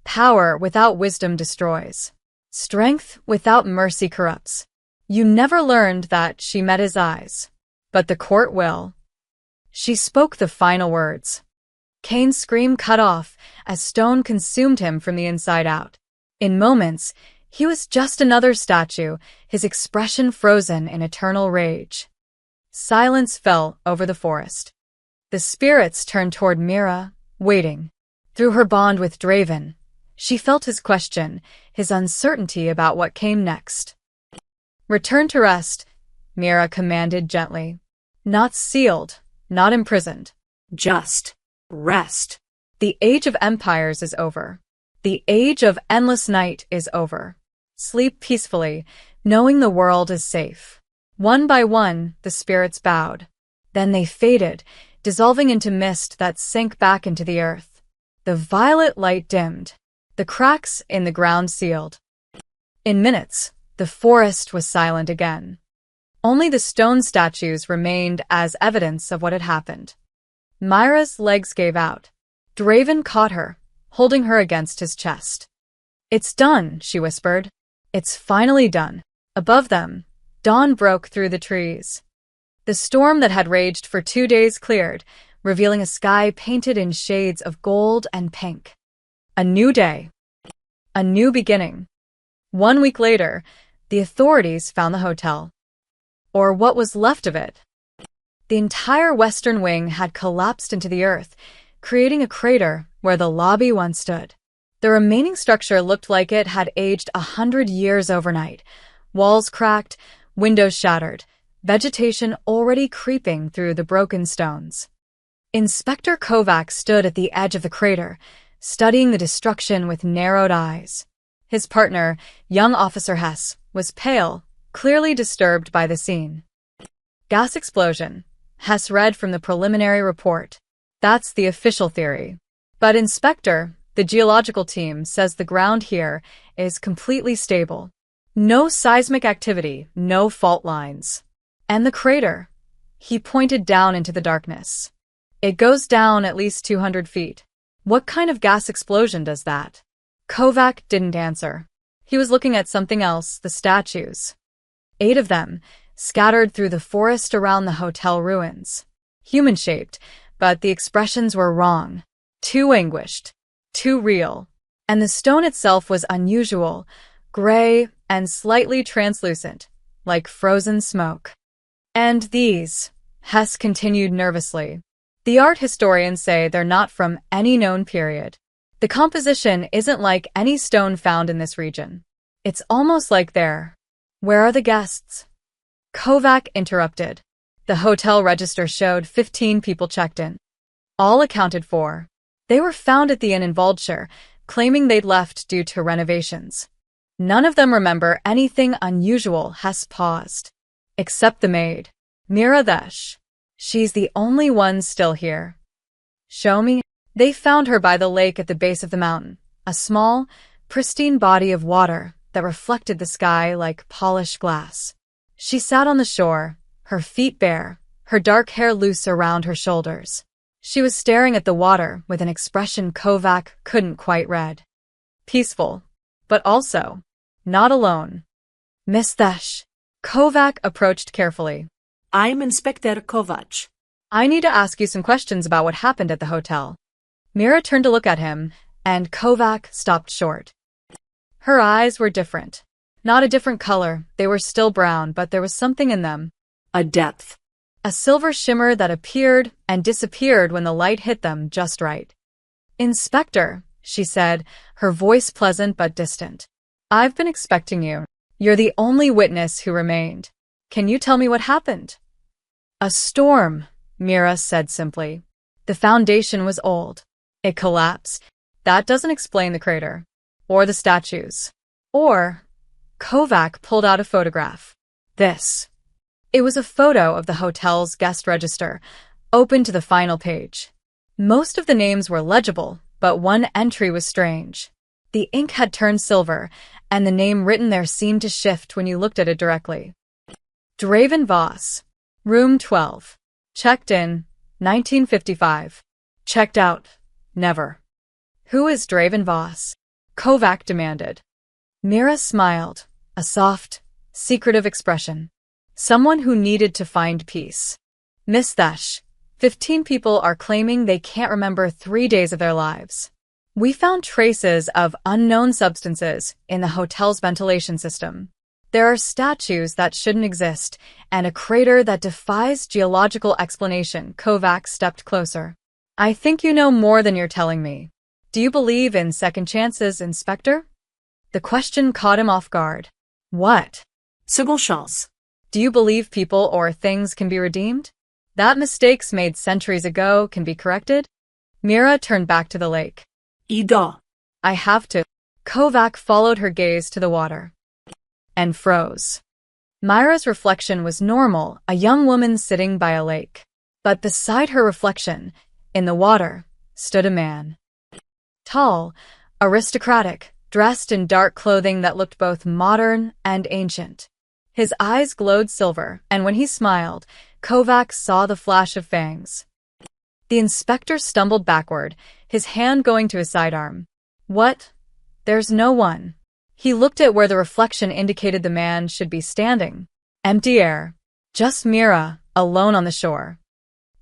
"Power without wisdom destroys. Strength without mercy corrupts." You never learned that, she met his eyes. "But the court will." She spoke the final words. Kane's scream cut off as stone consumed him from the inside out. In moments, he was just another statue, his expression frozen in eternal rage. Silence fell over the forest. The spirits turned toward Mira, waiting. Through her bond with Draven, she felt his question, his uncertainty about what came next. "Return to rest," Mira commanded gently. "Not sealed, not imprisoned. Just rest." The age of empires is over. The age of endless night is over. Sleep peacefully, knowing the world is safe." One by one, the spirits bowed. Then they faded, dissolving into mist that sank back into the earth. The violet light dimmed. The cracks in the ground sealed. In minutes, the forest was silent again. Only the stone statues remained as evidence of what had happened. Myra's legs gave out. Draven caught her, holding her against his chest. "It's done," she whispered. "It's finally done." Above them, dawn broke through the trees. The storm that had raged for 2 days cleared, revealing a sky painted in shades of gold and pink. A new day. A new beginning. 1 week later, the authorities found the hotel. Or what was left of it. The entire western wing had collapsed into the earth, creating a crater where the lobby once stood. The remaining structure looked like it had aged 100 years overnight. Walls cracked, windows shattered, vegetation already creeping through the broken stones. Inspector Kovac stood at the edge of the crater, studying the destruction with narrowed eyes. His partner, young Officer Hess, was pale, clearly disturbed by the scene. "Gas explosion," Hess read from the preliminary report. "That's the official theory. But Inspector, the geological team says the ground here is completely stable. No seismic activity, no fault lines. And the crater." He pointed down into the darkness. "It goes down at least 200 feet. What kind of gas explosion does that?" Kovac didn't answer. He was looking at something else, the statues. 8 of them, scattered through the forest around the hotel ruins. Human-shaped, but the expressions were wrong. Too anguished. Too real. And the stone itself was unusual, gray and slightly translucent, like frozen smoke. "And these," Hess continued nervously, The art historians say they're not from any known period. The composition isn't like any stone found in this region. It's almost like they're— Where are the guests? Kovac interrupted. The hotel register showed 15 people checked in. All accounted for. They were found at the inn in Vulture, claiming they'd left due to renovations. None of them remember anything unusual. Hess paused. Except the maid. Mira Desh. She's the only one still here. Show me. They found her by the lake at the base of the mountain, a small, pristine body of water that reflected the sky like polished glass. She sat on the shore, her feet bare, her dark hair loose around her shoulders. She was staring at the water with an expression Kovac couldn't quite read. Peaceful, but also not alone. Miss Desh. Kovac approached carefully. I'm Inspector Kovac. I need to ask you some questions about what happened at the hotel. Mira turned to look at him, and Kovac stopped short. Her eyes were different. Not a different color, they were still brown, but there was something in them. A depth. A silver shimmer that appeared and disappeared when the light hit them just right. Inspector, she said, her voice pleasant but distant. I've been expecting you. You're the only witness who remained. Can you tell me what happened? A storm, Mira said simply. The foundation was old. It collapsed. That doesn't explain the crater. Or the statues. Or— Kovac pulled out a photograph. This. It was a photo of the hotel's guest register, open to the final page. Most of the names were legible, but one entry was strange. The ink had turned silver, and the name written there seemed to shift when you looked at it directly. Draven Voss. Room 12. Checked in, 1955. Checked out, never. Who is Draven Voss? Kovac demanded. Mira smiled, a soft, secretive expression. Someone who needed to find peace. Miss Desh, 15 people are claiming they can't remember 3 days of their lives. We found traces of unknown substances in the hotel's ventilation system. There are statues that shouldn't exist, and a crater that defies geological explanation. Kovac stepped closer. I think you know more than you're telling me. Do you believe in second chances, Inspector? The question caught him off guard. What? Second chance. Do you believe people or things can be redeemed? That mistakes made centuries ago can be corrected? Mira turned back to the lake. Ida. I have to. Kovac followed her gaze to the water. And froze. Myra's reflection was normal, a young woman sitting by a lake. But beside her reflection, in the water, stood a man. Tall, aristocratic, dressed in dark clothing that looked both modern and ancient. His eyes glowed silver, and when he smiled, Kovac saw the flash of fangs. The inspector stumbled backward, his hand going to his sidearm. What? There's no one. He looked at where the reflection indicated the man should be standing. Empty air. Just Mira, alone on the shore.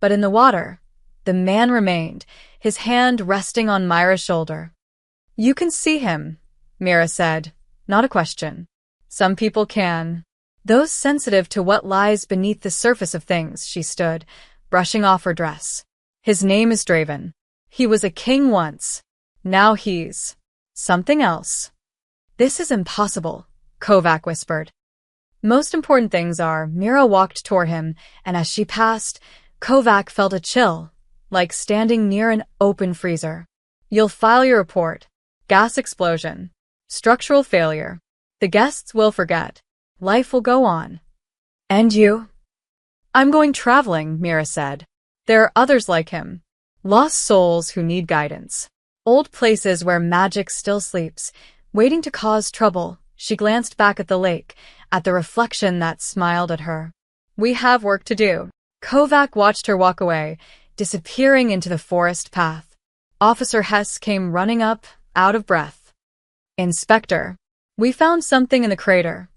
But in the water, the man remained, his hand resting on Myra's shoulder. You can see him, Mira said, not a question. Some people can. Those sensitive to what lies beneath the surface of things. She stood, brushing off her dress. His name is Draven. He was a king once. Now he's something else. This is impossible, Kovac whispered. Most important things are— Mira walked toward him, and as she passed, Kovac felt a chill, like standing near an open freezer. You'll file your report. Gas explosion. Structural failure. The guests will forget. Life will go on. And you? I'm going traveling, Mira said. There are others like him. Lost souls who need guidance. Old places where magic still sleeps, waiting to cause trouble. She glanced back at the lake, at the reflection that smiled at her. We have work to do. Kovac watched her walk away, disappearing into the forest path. Officer Hess came running up, out of breath. Inspector, we found something in the crater.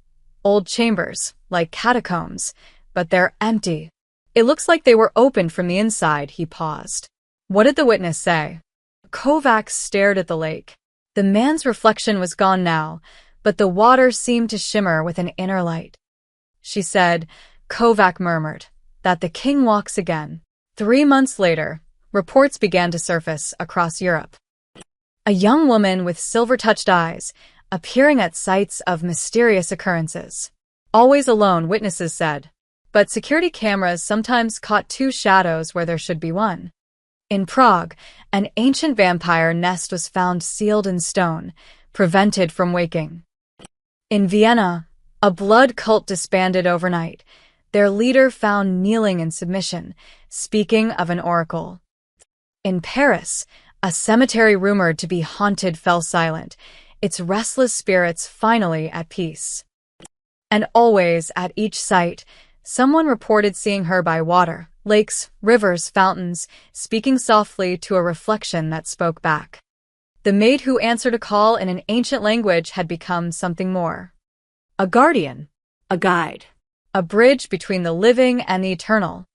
Old chambers, like catacombs, but they're empty. It looks like they were opened from the inside. He paused. What did the witness say? Kovac stared at the lake. The man's reflection was gone now, but the water seemed to shimmer with an inner light. She said, Kovac murmured, that the king walks again. 3 months later, reports began to surface across Europe. A young woman with silver-touched eyes, appearing at sites of mysterious occurrences. Always alone, witnesses said. But security cameras sometimes caught two shadows where there should be one. In Prague, an ancient vampire nest was found sealed in stone, prevented from waking. In Vienna, a blood cult disbanded overnight, their leader found kneeling in submission, speaking of an oracle. In Paris, a cemetery rumored to be haunted fell silent, its restless spirits finally at peace. And always, at each site, someone reported seeing her by water, lakes, rivers, fountains, speaking softly to a reflection that spoke back. The maid who answered a call in an ancient language had become something more. A guardian, A guide. a bridge between the living and the eternal.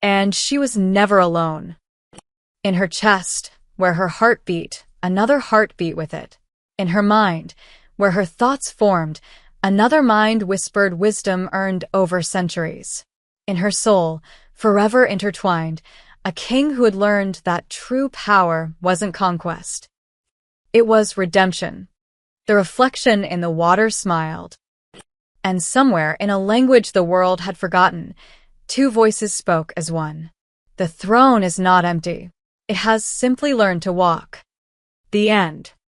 And she was never alone. In her chest, where her heart beat, another heart beat with it. In her mind, where her thoughts formed, another mind whispered wisdom earned over centuries. In her soul, forever intertwined, a king who had learned that true power wasn't conquest. It was redemption. The reflection in the water smiled. And somewhere, in a language the world had forgotten, two voices spoke as one. The throne is not empty. It has simply learned to walk. The end.